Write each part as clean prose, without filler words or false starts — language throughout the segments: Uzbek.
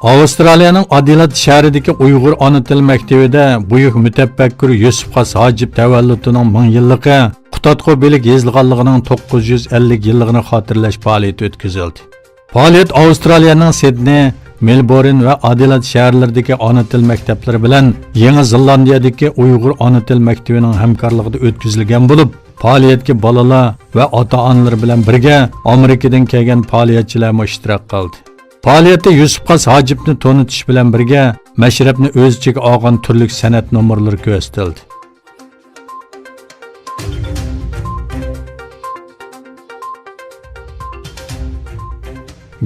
Avustraliyaning Adelaide shahridagi Uyg'ur ona til maktabida buyuk mutafakkir Yusuf Xas Hojib tavalludining 1000 yillig'i Qutatqu belik yezilganligining 950 yilligini xotirlash faoliyati o'tkazildi. Faoliyat Avustraliyaning Sidney, Melbourne va Adelaide shaharlaridagi ona til maktablari bilan Yangi Zelandiyadagi Uyg'ur ona til maktabining hamkorligida o'tkazilgan bo'lib, faoliyatga bolalar va ota-onalar bilan birga Amerikadan kelgan faoliyatchilar ishtirok qildi. Faoliyatda Yusuf Xas Hojibni tonitish bilan birga mashrabni o'z ichiga olgan turli san'at nomerlari ko'rsatildi.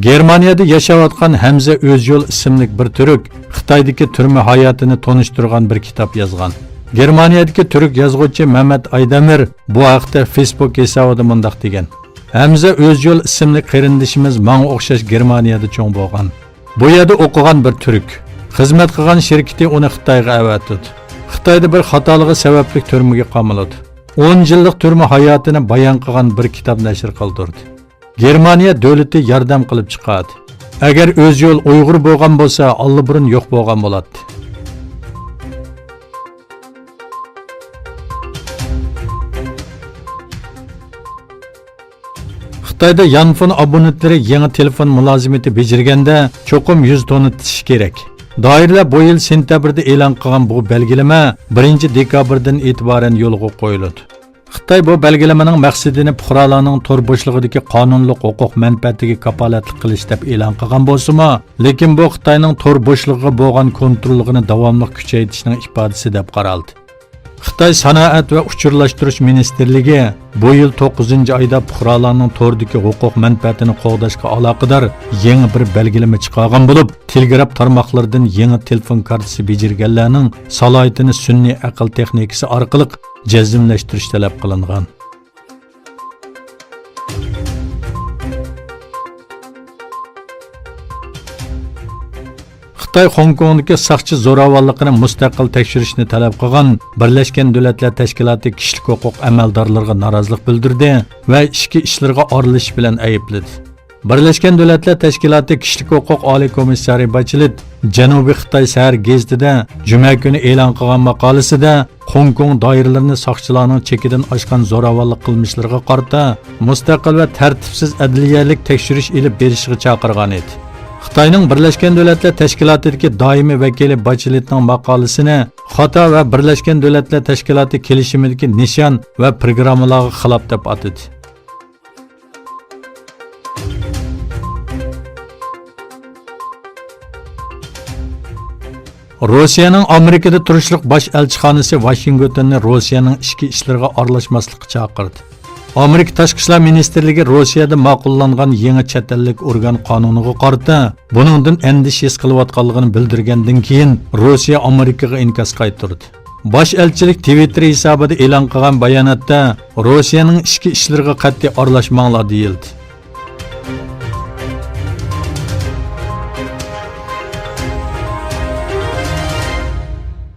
Germaniyada yashayotgan Hamza O'zyol ismli bir turk Xitoydagi turma hayotini tonishtirgan bir kitob yozgan. Germaniyadagi turk yozuvchi Mehmet Aydamir bu haqda Facebook hesabida mundaq degan: Hamza O'zyol ismli qarindishimiz menga o'xshash Germaniyada cho'ng bo'lgan. Bu yerda o'qigan bir turk. Xizmat qilgan shirkati uni Xitoyga avatdi. Xitoyda bir xatoligi sababli turmaga qamaldi. 10 yillik turma hayotini bayon qilgan bir kitob nashr qildirdi. Germaniya davlati yordam qilib chiqadi. Agar O'zyol Uyg'ur bo'lgan bo'lsa, allburun yo'q bo'lgan bo'ladi. Xitoyda yanfon abonetlari yangi telefon mulozimati bejirganda cho'qim 100 tonna tish kerak. Doiralar bu yil sentyabrda e'lon qilgan bu belgilama 1-dekabrdan e'tiboran yo'lga qo'yiladi. Xitoy bu belgilamaning maqsadini fuqarolarning tor bo'shlig'idagi qonunli huquq manfaatiga kafolatlik qilish deb e'lon qilgan bo'lsa-mu, lekin bu Xitoyning tor bo'shlig'iga bo'lgan kontrolligini davomli kuchaytirishning ifodasi deb qaraldi. Xitoy Sanoat va uchurlashtirish ministerligi bu yil 9-oyda fuqarolarning tordagi huquq manfaatini qo'g'dashga aloqador yangi bir belgilama chiqargan bo'lib, telegraf tarmoqlaridan yangi telefon kartasi bejirganlarning salohiyatini sun'iy aql texnikasi orqali jazmlashtirish talab qilingan. Xitoy Hong Kongdagi saqchi zo'ravonligini mustaqil tekshirishni talab qilgan Birlashgan Davlatlar Tashkiloti kishilik huquq amaldorlariga norozilik bildirdi va ichki ishlarga aralashish bilan aybladi. Birlashgan Davlatlar Tashkiloti kishilik huquq oliy komissari Bachelet Janubiy Xitoy shahar gazetida juma kuni e'lon qilgan maqolasida Hong Kong doiralarini soqchilarning chekidan oshgan zo'ravonlik qilmishlariga qarata mustaqil va tartibsiz adliyalik tekshirish olib berishga chaqirgan edi. Xitoyning Birlashgan Davlatlar Tashkilotidagi doimiy vakili Bacheletning maqolasini xato va Birlashgan Davlatlar Tashkiloti kelishimidagi nishon va programmalarga xilof deb atadi. Rossiyaning Amerikada turishliq bosh elchixonasi Washingtonni Rossiyaning ichki ishlariga aralashmaslikka chaqirdi. Amerika Tashqi ishlar ministrligi Rossiyada ma'qullangan yangi chet ellik organ qonuniga qarata buningdan andish his qilayotganligini bildirgandan keyin Rossiya Amerikaga inkos qaytardi. Bosh elchilik Twitter hisobida e'lon qilgan bayonotda Rossiyaning ichki ishlariga qat'iy aralashmanglar deyildi.